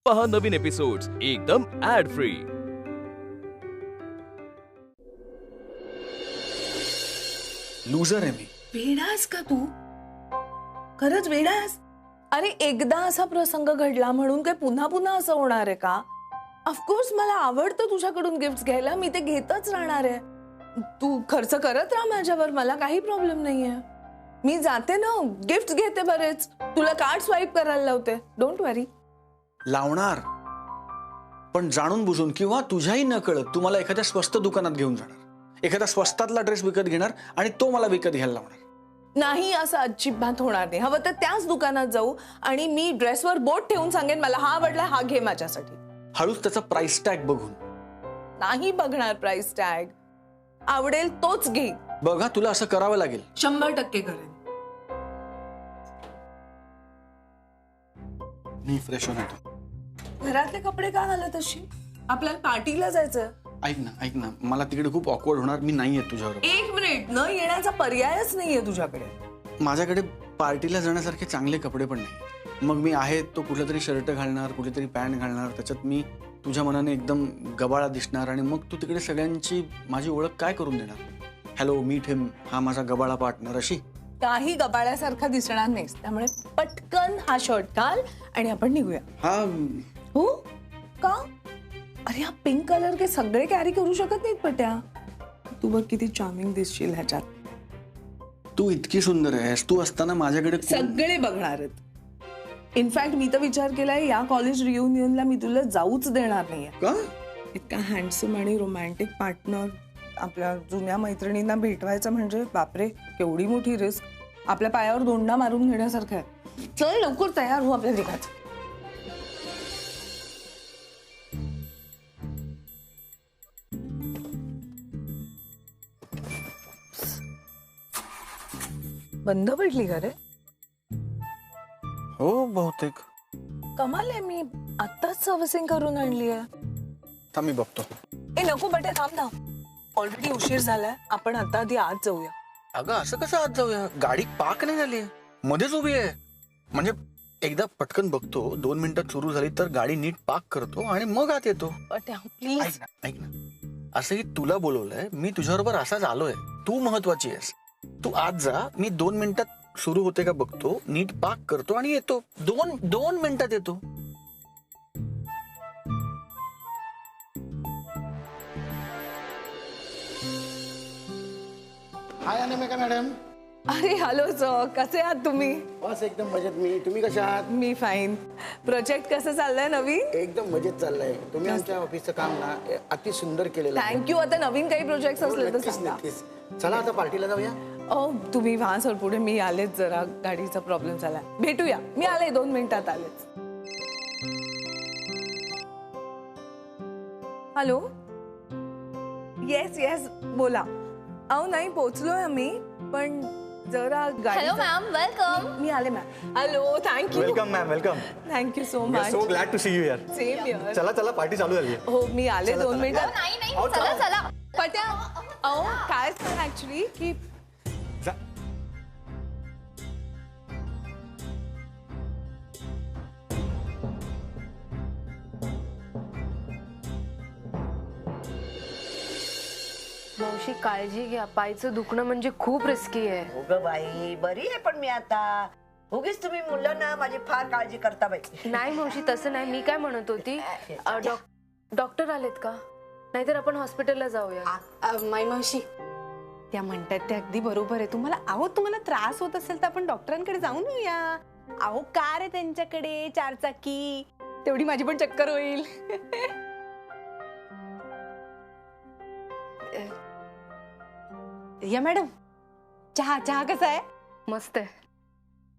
पहा नवीन एपिसोड्स एकदम add free. Loser आहे मी. वेडास का तू? खरंच वेडास? अरे एकदा असा प्रसंग घडला म्हणून काय पुन्हा पुन्हा असं होणार आहे का? ऑफकोर्स मला आवडतं तुझ्याकडून गिफ्ट घ्यायला, मी ते घेतच राहणार आहे. तू खर्च करत राहा माझ्यावर, मला काही प्रॉब्लेम नाहीये. मी जाते ना, गिफ्ट घेते बरेच, तुला कार्ड स्वाईप करायला लावते. डोंट वरी. लावणार, पण जाणून बुजून किंवा तुझ्याही न कळत तू मला एखाद्या स्वस्त दुकानात घेऊन जाणार, एखादा स्वस्तातला ड्रेस विकत घेणार आणि तो मला विकत घ्यायला लावणार. नाही, असं अजिबात होणार नाही. हवं तर त्याच दुकानात जाऊ आणि मी ड्रेसवर बोट ठेवून सांगेन मला हा आवडला, हा घे माझ्यासाठी. हळूच त्याचा प्राइस टॅग बघून. नाही बघणार प्राइस टॅग, आवडेल तोच घे. बघा, तुला असं करावं लागेल. 100% करेन. मी फ्रेश होऊन येतो. घरातले कपडे का घालत अशी? आपल्याला पार्टीला जायचं. ऐक ना, मला तिकडे खूप ऑकवर्ड होणार. मी नाही येत तुझ्याबरोबर. एक मिनिट, न येण्याचा पर्यायच नाहीये तुझ्याकडे. माझ्याकडे पार्टीला जाण्यासारखे चांगले कपडे पण नाही. मग मी आहे तो कुठला तरी शर्ट घालणार, कुठेतरी पॅन्ट घालणार, त्याच्यात मी तुझ्या मनाने एकदम गबाळा दिसणार आणि मग तू तिकडे सगळ्यांची माझी ओळख काय करून देणार? हॅलो, मीट हिम, हा माझा गबाळा पार्टनर, अशी. काही गबाळ्यासारखा दिसणार नाहीस, त्यामुळे पटकन हा शर्ट घाल आणि आपण निघूया. हा. हो का? अरे हा पिंक कलर के सगळे कॅरी करू शकत नाहीत पट्या. तू बघ किती चार्मिंग दिसशील ह्याच्यात. तू इतकी सुंदर आहेस, तू असताना माझ्याकडे सगळे बघणार आहेत. इनफॅक्ट मी तर विचार केलाय या कॉलेज रियुनियनला मी तुला जाऊच देणार नाहीये. का? इतका हँडसम आणि रोमॅन्टिक पार्टनर आपल्या जुन्या मैत्रिणींना भेटवायचं म्हणजे बापरे, केवढी मोठी रिस्क. आपल्या पायावर दोंडा मारून घेण्यासारखं आहे. चल लवकर तयार हो, आपल्या निघायचं. बंद पडली का रे? हो, बहुतेक. कमाल आहे, मी आत्ताच सर्व्हिसिंग करून आणली आहे. थांब, मी बघतो. ए नको बटे, थांब ना. ऑलरेडी उशीर झालाय, आपण आता आधी आत जाऊया. अगं असं कसं आत जाऊया? गाडी पार्क नाही झाली, मध्येच उभी आहे. म्हणजे एकदा पटकन बघतो, 2 मिनिटात सुरू झाली तर गाडी नीट पार्क करतो आणि मग आत येतो. पट्या प्लीज. ऐक ना, असंही तुला बोलवलंय, मी तुझ्याबरोबर असाच आलोय. तू महत्वाची आहेस. तू आत जा, मी 2 मिनिटात सुरू होते का बघतो, नीट पार्क करतो आणि येतो. दोन मिनिटात येतो. हाय अनामिका मॅडम. अरे हॅलो सर, कसे आहात तुम्ही? बस एकदम मजेत. तुम्ही कशा आहात? मी फाईन. प्रोजेक्ट कसं चाललंय नवीन? एकदम मजेत चाललंय. तुम्ही आमच्या ऑफिसचं काम ना अति सुंदर केलेलं आहे. थँक्यू. आता नवीन काही प्रोजेक्ट असले तर नक्कीच सांगा. नक्कीच. चला आता पार्टीला जाऊया. तुम्ही व्हा सर पुढे, मी आलेच, जरा गाडीचा प्रॉब्लेम झाला. भेटूया, मी आले 2 मिनिटात आलेच. हॅलो, येस येस बोला. अहो नाही, पोहोचलोय आम्ही, पण जरा गाडी. Hello ma'am, welcome. मी आले ma'am. Hello, thank you. Welcome ma'am, welcome. Thank you so we are much. So glad to see you here. Same here. चला चला, पार्टी चालू झाली. हो, मी आले 2 मिनिटात. नाही नाही, चला चला. पट्या, अहो काय ऍक्च्युली की मावशी काळजी घ्या, पायचं दुखणं म्हणजे खूप रिस्की आहे. हो ग बाई, बरी आहे पण मी आता. उगीच तुम्ही मुलं ना माझी फार काळजी करता बाई. नाही मावशी, तसं नाही. मी काय म्हणत होती, डॉक्टर आलेत का? नाहीतर आपण हॉस्पिटलला जाऊया. माई मावशी, त्या म्हणतात ते अगदी बरोबर आहे. तुम्हाला त्रास होत असेल तर आपण डॉक्टरांकडे जाऊन येऊया. अहो कार आहे त्यांच्याकडे, 4 चाकी, तेवढी माझी पण चक्कर होईल. या मॅडम, चहा कसा आहे? मस्त आहे,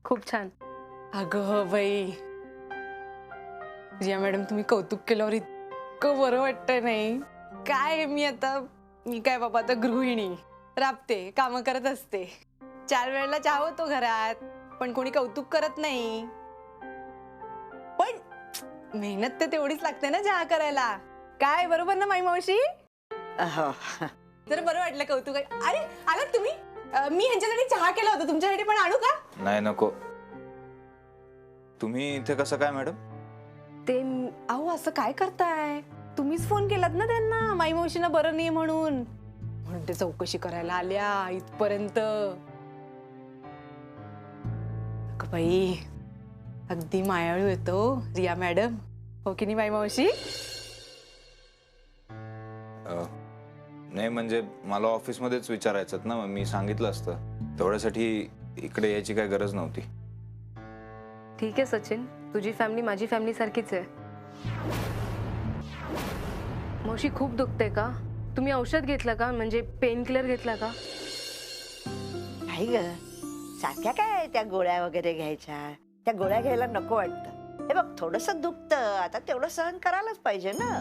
खूप छान. अगं बाई, या मॅडम तुम्ही कौतुक केल्यावर इतकं बरं वाटतं. नाही काय, मी काय बाबा आता गृहिणी, राबते, कामं करत असते. 4 वेळेला चहा होतो घरात, पण कोणी कौतुक करत नाही. पण मेहनत तर तेवढीच लागते ना चहा करायला. काय बरोबर ना माई मावशी? जर बरं वाटलं कौतुक. अरे आलात तुम्ही? मी ह्यांच्यासाठी चहा केला होता, तुमच्यासाठी पण आणू का? नाही नको. तुम्ही इथे कसं काय मॅडम? ते अहो असं काय करताय? तुम्हीच फोन केलात ना त्यांना माई मावशीनं बरं नाही म्हणून ते चौकशी करायला आल्या इथपर्यंत. अगं बाई अगदी मायाळू येतो रिया मॅडम, हो की नाही माई मावशी? नाही म्हणजे मला ऑफिसमध्येच विचारायचं ना, मग मी सांगितलं असतं. तेवढ्यासाठी इकडे यायची काय गरज नव्हती. ठीक आहे सचिन, तुझी फॅमिली माझी फॅमिली सारखीच आहे. मावशी खूप दुखते का? तुम्ही औषध घेतलं का? म्हणजे पेन किलर घेतला का? नाही ग, सारख्या काय त्या गोळ्या वगैरे घ्यायच्या, त्या गोळ्या घ्यायला नको वाटतं. हे बघ थोडस दुखतं, आता तेवढं सहन करायलाच पाहिजे ना.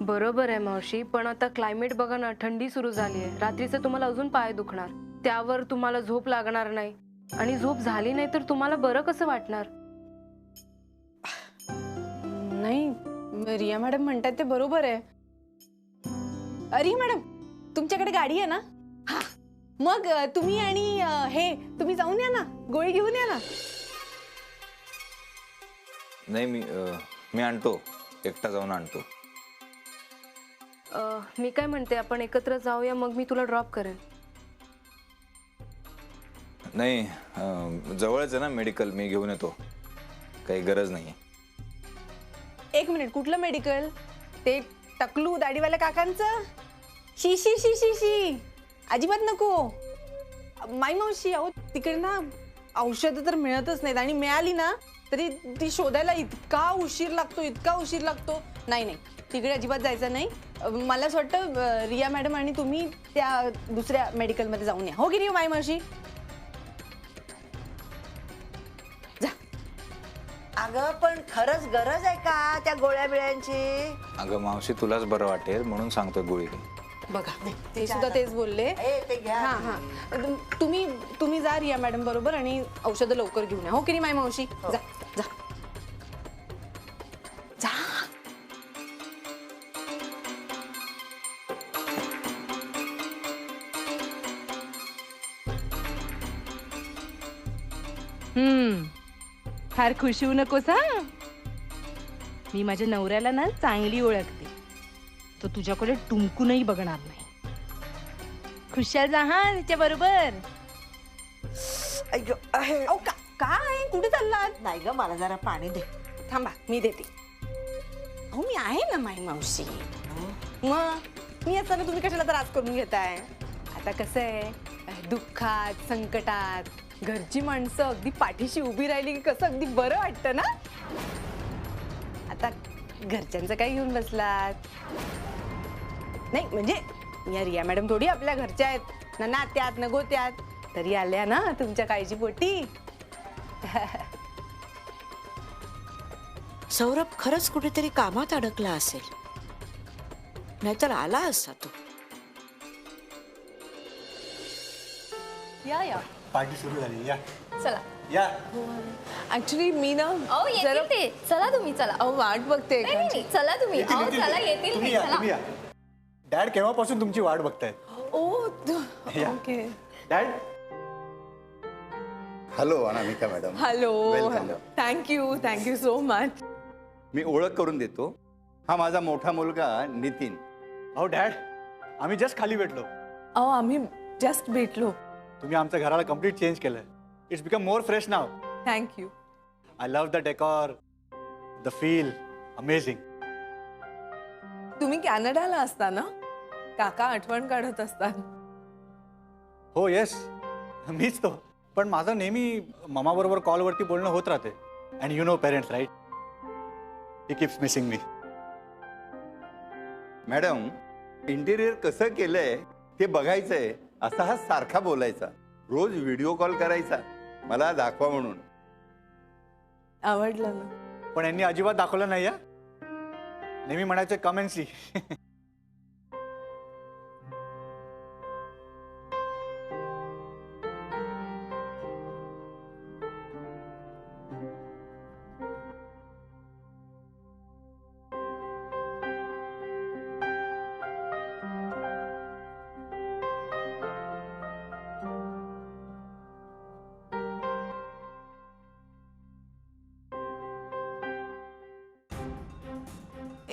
बरोबर आहे मावशी, पण आता क्लायमेट बघा ना, थंडी सुरू झाली आहे. रात्रीचं तुम्हाला अजून पाय दुखणार, त्यावर तुम्हाला झोप लागणार नाही, आणि झोप झाली नाही तर तुम्हाला बरं कसं वाटणार? नाही रिया मॅडम म्हणतात ते बरोबर आहे. रिया मॅडम तुमच्याकडे गाडी आहे ना? हा मग तुम्ही आणि हे तुम्ही जाऊन या ना, गोळी घेऊन या ना. नाही मी आणतो, एकटा जाऊन आणतो. मी काय म्हणते, आपण एकत्र जाऊया, मग मी तुला ड्रॉप करेन. नाही जवळच आहे ना मेडिकल, मी घेऊन येतो, काही गरज नाही. एक मिनिट, कुठलं मेडिकल? ते टकलू दाढीवाल्या काकांचं? शी शी शी शी शी अजिबात नको माई मावशी. अहो तिकडे ना औषधं तर मिळतच नाहीत, आणि मिळाली ना तरी ती शोधायला इतका उशीर लागतो. नाही नाही तिकडे अजिबात जायचं नाही. मला असं वाटतं रिया मॅडम आणि तुम्ही त्या दुसऱ्या मेडिकलमध्ये जाऊन या, हो की नाही माई मावशी? जा. अगं पण खरंच गरज आहे का त्या गोळ्या बिळ्यांची? अगं मावशी तुलाच बरं वाटेल म्हणून सांगतोय गोळी घे. बघा ते सुद्धा तेच बोलले. ए, ते घ्या. हा हा तुम्ही जा रिया मॅडम बरोबर आणि औषधं लवकर घेऊन या, हो की नाही माई मावशी? जा जा जा. फार खुश होऊ नकोस हा. मी माझ्या नवऱ्याला ना चांगली ओळखते, तो तुझ्याकडे टुमकूनही बघणार नाही. खुशाल जा हा तिच्या बरोबर. अय्यो, आहे. अहो काय कुठे चाललात? नाही ग, मला जरा पाणी दे. थांबा मी देते. अहो मी आहे ना माई मावशी. मग मी असताना तुम्ही कशाला त्रास करून घेताय? आता कसं आहे, दुःखात संकटात घरची माणसं अगदी पाठीशी उभी राहिली की कसं अगदी बरं वाटतं ना. आता घरच्यांचं काय घेऊन बसलात? नाही म्हणजे या रिया मॅडम थोडी आपल्या घरच्या आहेत ना, नात्यात न गोत्यात, तरी आल्या ना तुमच्या काळजी पोटी. सौरभ खरंच कुठेतरी कामात अडकला असेल, नाहीतर आला असता तो. या पार्टी सुरू झाली, या चला. या. ऍक्च्युली मी ना अहो येतील ते, चला तुम्ही चला. अहो वाट बघते. नाही, नाही, नाही, चला तुम्ही. येतील, अहो येतील चला, ते. येतील तुम्ही ते, या, चला. तुम्ही या. डॅड केव्हापासून तुमची वाट बघताय. या. Okay. Dad hello Anamika madam. Hello. Welcome. Thank you so much. मी ओळख करून देतो, हा माझा मोठा मुलगा नितीन. अहो डॅड, आम्ही जस्ट खाली भेटलो. अहो आम्ही जस्ट भेटलो. तुम्ही आमच्या घराला कम्प्लीट चेंज केलंय. It's become more fresh now. Thank you. I love the decor, the feel, amazing. तुम्ही कॅनडाला असता ना, काका आठवण काढत असतात. हो येस, मीच तो. पण माझं नेहमी ममा बरोबर कॉलवरती बोलणं होत राहते. And you know parents right, he keeps missing me. Madam interior कसं केलंय ते बघायचंय असा हा सारखा बोलायचा, रोज व्हिडिओ कॉल करायचा मला दाखवा म्हणून. आवडलं ना? पण यांनी अजिबात दाखवलं नाही. नेहमी म्हणायचे कम अँड सी.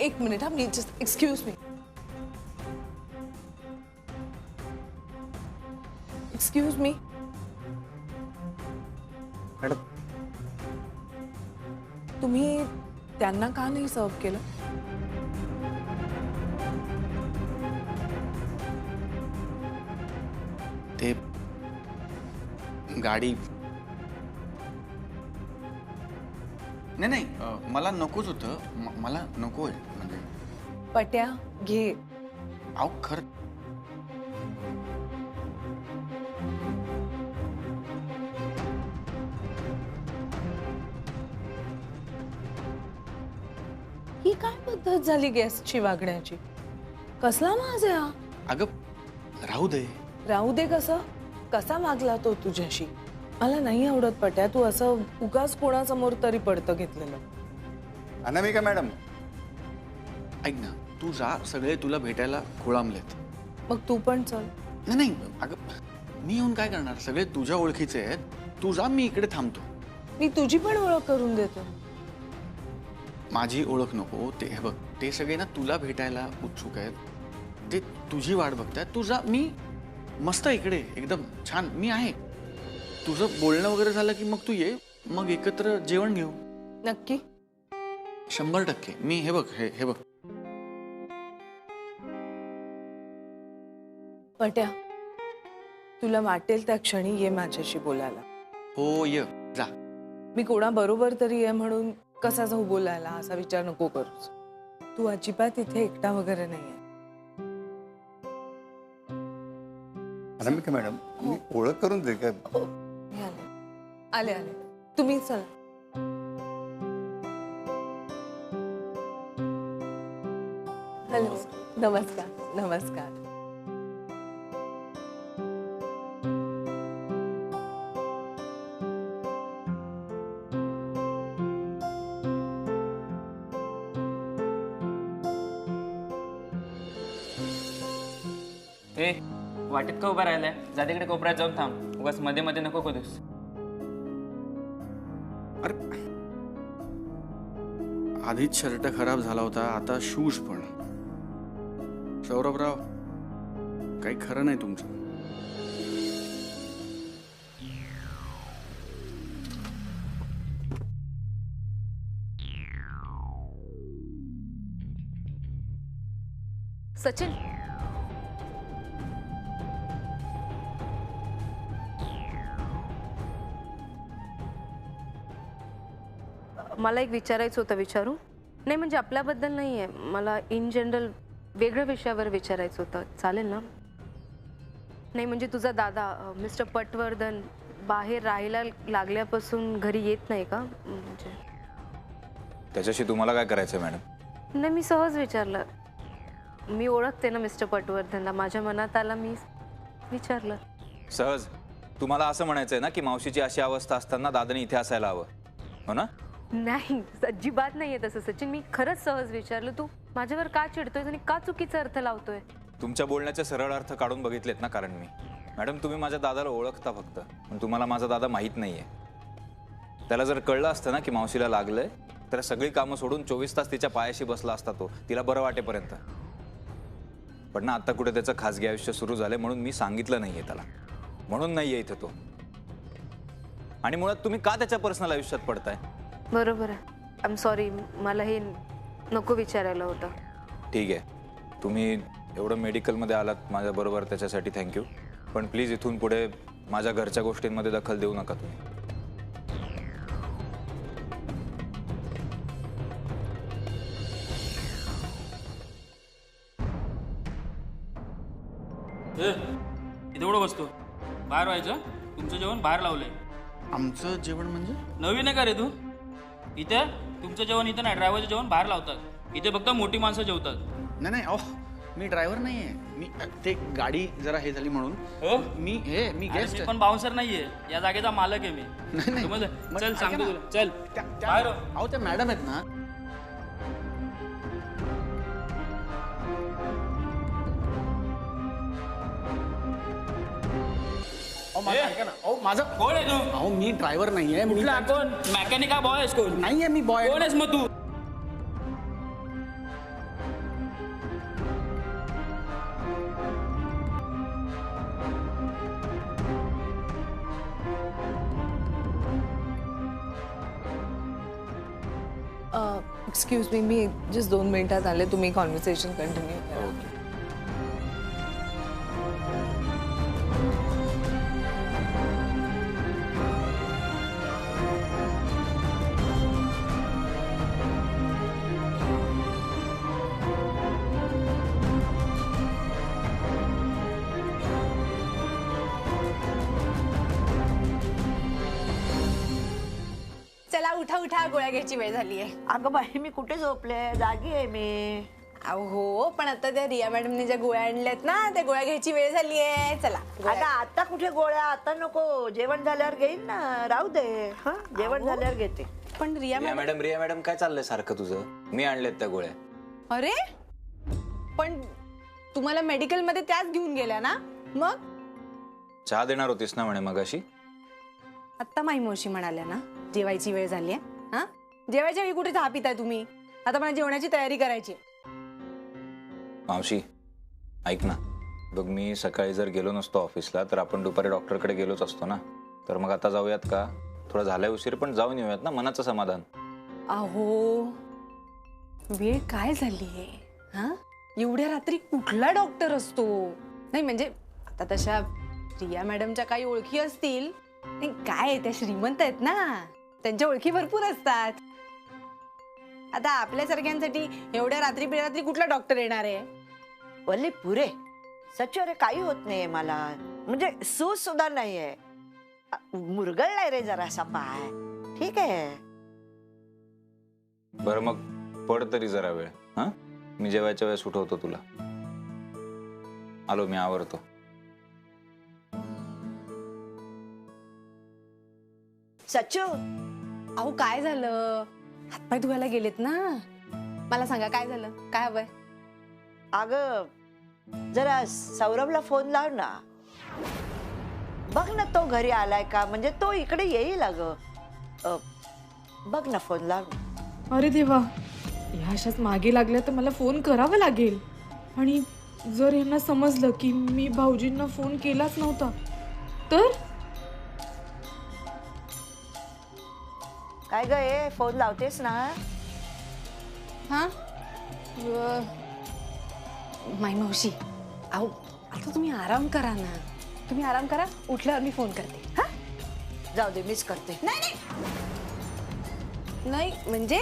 एक मिनिट हा, मी just excuse me. Excuse me. Madam तुम्ही त्यांना का नाही सर्व केलं? ते गाडी नाही मला नकोच होतं. मला नको आहे म्हणजे. पट्या घे. अहो खरं ही काय पद्धत झाली गेस्टची वागण्याची? कसला माज आहे हा? अगं राहू दे. राहू दे कसं? कसा वागला तो तुझ्याशी? मला नाही आवडत पट्या, तू असं उगाच कोणासमोर तरी पडतं घेतलेलं. अनामिका मॅडम, ऐक ना, तू जा, सगळे तुला भेटायला खोळंबलेत. मग तू पण चल. नाही नाही अगं मी येऊन काय करणार? सगळे तुझ्या ओळखीचे आहेत. तू जा, मी इकडे थांबतो. मी तुझी पण ओळख करून देतो. माझी ओळख नको. ते हे बघ, ते सगळे ना तुला भेटायला उत्सुक आहेत. ते तुझी वाट बघतायत. तू जा, मी मस्त इकडे एकदम छान मी आहे. तुझं बोलणं वगैरे झालं की मग तू ये, मग एकत्र जेवण घेऊ. नक्की? 100%. मी हे बघ, हे बघ. पट्या, तुला वाटेल त्या क्षणी ये माझ्याशी बोलायला. हो ये जा. मी कोणाबरोबर तरी ये म्हणून कसा जाऊ बोलायला असा विचार नको करूस. तू अजिबात इथे एकटा वगैरे नाहीये. अनामिका मॅडम, मी ओळख करून दे काय? मी आले आले. तुम्ही चला. हॅलो, नमस्कार. नमस्कार. ए वाटेत का उभा राहिलाय? जा तिकडे कोपऱ्यात जाऊन थांब. उगाच मध्ये मध्ये नको करूस. अरे आधीच शर्ट खराब झाला होता, आता शूज पण. सौरभराव, काही खरं नाही तुमचं. सचिन, मला एक विचारायचं होतं. विचारू? नाही म्हणजे आपल्याबद्दल नाही आहे, मला इन जनरल वेगळ्या विषयावर विचारायचं होतं. चालेल ना? नाही म्हणजे तुझा दादा मिस्टर पटवर्धन बाहेर राहायला लागल्यापासून घरी येत नाही का? म्हणजे त्याच्याशी तुम्हाला काय करायचं मॅडम? नाही मी सहज विचारलं. मी ओळखते ना मिस्टर पटवर्धनला, माझ्या मनात आला मी विचारलं. सहज? तुम्हाला असं म्हणायचंय ना की मावशीची अशी अवस्था असताना दादाने इथे असायला हवं, हो ना? नाही अजिबात नाहीये तसं सचिन. मी खरंच सहज विचारलं. तू माझ्यावर का चिडतोय आणि का चुकीचा अर्थ लावतोय? तुमच्या बोलण्याचे सरळ अर्थ काढून बघितलेत ना. कारण मी मॅडम, तुम्ही माझ्या दादाला ओळखता फक्त, पण तुम्हाला माझा दादा माहीत नाहीये. त्याला जर कळलं असतं ना की मावशीला लागलंय, तर सगळी कामं सोडून 24 तास तिच्या पायाशी बसला असता तो, तिला बरं वाटेपर्यंत. पण ना आता कुठे त्याचं खासगी आयुष्य सुरू झालंय म्हणून मी सांगितलं नाहीये त्याला, म्हणून नाहीये इथे तो. आणि मुळात तुम्ही का त्याच्या पर्सनल आयुष्यात पडताय? बरोबर आहे. आय एम सॉरी, मला हे नको विचारायला होतं. ठीक आहे, तुम्ही एवढं मेडिकलमध्ये आलात माझ्याबरोबर त्याच्यासाठी थँक्यू. पण प्लीज इथून पुढे माझ्या घरच्या गोष्टींमध्ये दखल देऊ नका तुम्ही. इथे एवढं बसतो बाहेर व्हायचं. तुमचं जेवण बाहेर लावलंय. आमचं जेवण म्हणजे? नवीन आहे का रे तू? इथे तुमचं जेवण इथं नाही, ड्रायव्हरचं जेवण बाहेर लावतात. इथे फक्त मोठी माणसं जेवतात. नाही नाही, अहो मी ड्रायव्हर नाहीये. मी ते गाडी जरा हे झाली म्हणून. हो? मी गेस्ट. मी पण बाउन्सर नाहीये, या जागेचा मालक आहे मी. नाही समजलं? मग चल ऐका सांगतो ना. तुला. चल बाहेर हो. अहो त्या मॅडम आहेत ना. माझं कोण आहे तू? अहो मी ड्रायव्हर नाहीये. मी कुठला कोण? मॅकॅनिक का बॉय आहेस? कोण नाहीये मी बॉय. कोण आहेस मग तू? एक्सक्यूज मी जस्ट 2 मिनिटात आले. तुम्ही कॉन्व्हर्सेशन कंटिन्यू करा. चला उठा उठा, गोळ्या घ्यायची वेळ झाली आहे. अगं बाई मी कुठे झोपले, जागी आहे मी. हो, पण आता त्या रिया मॅडमने ज्या गोळ्या आणल्यात ना, त्या गोळ्या घ्यायची वेळ झाली आहे. चला अगं आता कुठे गोळ्या, आता नको, जेवण झाल्यावर घेईन ना, राहू दे. हा जेवण झाल्यावर घेते. पण रिया रिया मॅडम काय चाललंय सारखं तुझं? मी आणलेत त्या गोळ्या. अरे पण तुम्हाला मेडिकल मध्ये त्याच घेऊन गेल्या ना? मग चहा देणार होतीस ना म्हणे मगाशी. आता माई मावशी म्हणाल्या ना जेवायची वेळ झाली आहे. हा जेवायच्या वेळी कुठे चहा पिताय तुम्ही? आता मला जेवणाची तयारी करायची. मावशी ऐक ना, बघ मी सकाळी जर गेलो नसतो ऑफिसला तर आपण दुपारी डॉक्टरकडे गेलोच असतो ना. तर मग आता जाऊयात का? थोडा झालाय उशीर पण जाऊन येऊयात ना, मनाचं समाधान. अहो वेळ काय झालीये? हा एवढ्या रात्री कुठला डॉक्टर असतो? नाही म्हणजे आता तशा रिया मॅडमच्या काही ओळखी असतील. नाही काय त्या श्रीमंत आहेत ना, त्यांच्या ओळखी भरपूर असतात. आता आपल्यासारख्यांसाठी एवढ्या रात्री बेरात्री कुठला डॉक्टर येणार आहे? वल्ली पुरे सच रे, काही होत नाहीये मला, म्हणजे सूज सुद्धा नाहीये. मुरगळलाय रे जरासा पाय. ठीक आहे. बरं मग पड तरी जरा वेळ. हा मी जेवायच्या वेळेस उठवतो तुला. आलो मी, आवरतो. सच्चू अहो काय झालं? हातपाय धुवायला गेलेत ना. मला सांगा काय झालं, काय हवंय? अगं जरा सौरभला फोन लाव ना, बघ ना तो घरी आलाय का, म्हणजे तो इकडे येईल. अगं बघ ना, फोन लाव ना. अरे देवा, ह्या अशाच मागे लागल्या तर मला फोन करावा लागेल. आणि जर यांना समजलं की मी भाऊजींना फोन केलाच नव्हता तर? काय ग फोन लावतेस ना? हा माई मावशी अहो आता तुम्ही आराम करा ना. तुम्ही आराम करा, उठल्यावर मी फोन करते. हा जाऊ दे, मीच करते. नाही म्हणजे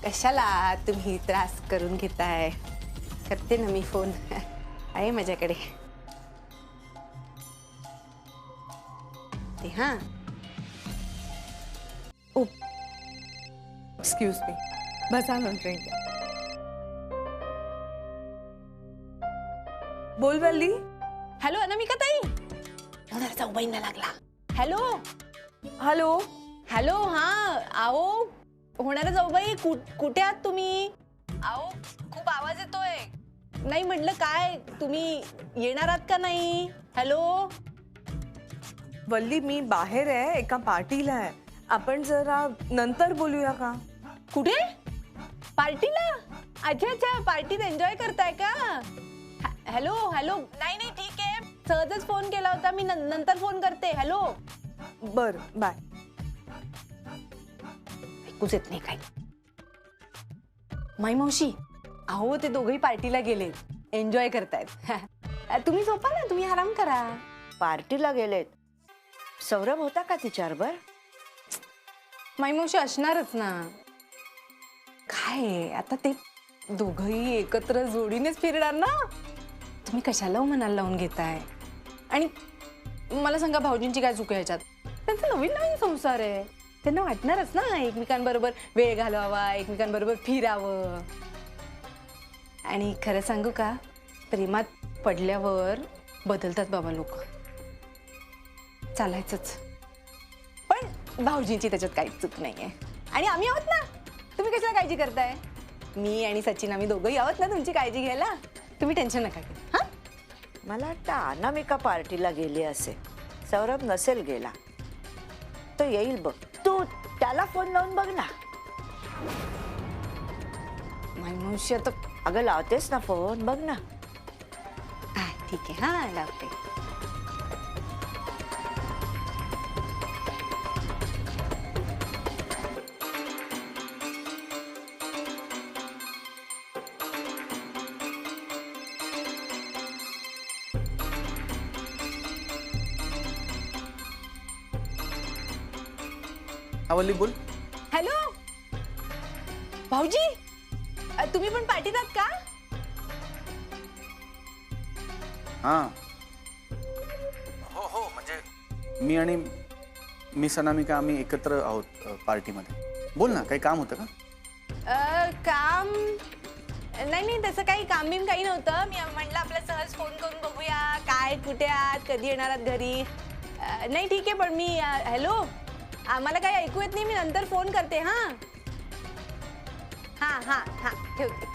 कशाला तुम्ही त्रास करून घेताय? करते ना मी फोन, आहे माझ्याकडे ते. हा एक्सक्यूज मी, बसा ना ड्रिंक. बोल वल्ली. हॅलो अनामिका ताई. होणार जाऊबाईंना लागला. Hello hello hello. हा आओ होणारा जाऊबाई, कुठे आहात तुम्ही? आओ खूप आवाज येतोय. नाही म्हटलं काय तुम्ही येणार आहात का नाही? हॅलो वल्ली, मी बाहेर आहे, एका पार्टीला आहे. आपण जरा नंतर बोलूया का? कुठे? पार्टीला? अच्छा अच्छा, पार्टीत एन्जॉय करताय का? Hello hello. नाही नाही ठीक आहे, सहजच फोन केला होता मी, नंतर फोन करते. हॅलो. बर बाय. ऐकूच येत नाही काय. माई मावशी अहो ते दोघही पार्टीला गेलेत, एन्जॉय करतायत. तुम्ही झोपा ना, तुम्ही आराम करा. पार्टीला गेलेत? सौरभ होता का तिच्याबरोबर? माई मावशी असणारच ना. काय आता ते दोघही एकत्र जोडीनेच फिरणार ना. तुम्ही कशाला मनाला लावून घेताय? आणि मला सांगा भाऊजींची काय चूक आहे ह्याच्यात? त्यांचा नवीन नवीन संसार आहे, त्यांना वाटणारच ना एकमेकांबरोबर वेळ घालवावा, एकमेकांबरोबर फिरावं. आणि खरं सांगू का, प्रेमात पडल्यावर बदलतात बाबा लोक. चालायचंच. पण भाऊजींची त्याच्यात काहीच चूक नाहीये. आणि आम्ही आहोत ना, तुम्ही कशाला काळजी करताय? मी आणि सचिन आम्ही दोघंही आहोत ना तुमची काळजी घ्यायला. तुम्ही टेन्शन नका घेऊ. हा मला वाटतं अनामिका पार्टीला गेली असेल, सौरभ नसेल गेला. तो येईल बघ, तू त्याला फोन लावून बघ ना. माई मावशी आता अगं लावतेस ना फोन, बघ ना. ठीक आहे, हा लावते. हा वल्ली बोल. हॅलो भाऊजी, तुम्ही पण पार्टीत आहात का? हा हो हो, म्हणजे मी आणि मिस अनामिका आम्ही एकत्र आहोत पार्टीमध्ये. बोल ना, काही काम होतं का? काम नाही तसं काही काम बिम काही नव्हतं. मी म्हटलं आपल्या सहज फोन करून बघूया काय, कुठे आहात, कधी येणार आहात घरी. नाही ठीक आहे, पण मी हॅलो, मला काही ऐकू येत नाही, मी नंतर फोन करते. हां हां हां हां, ठेवते.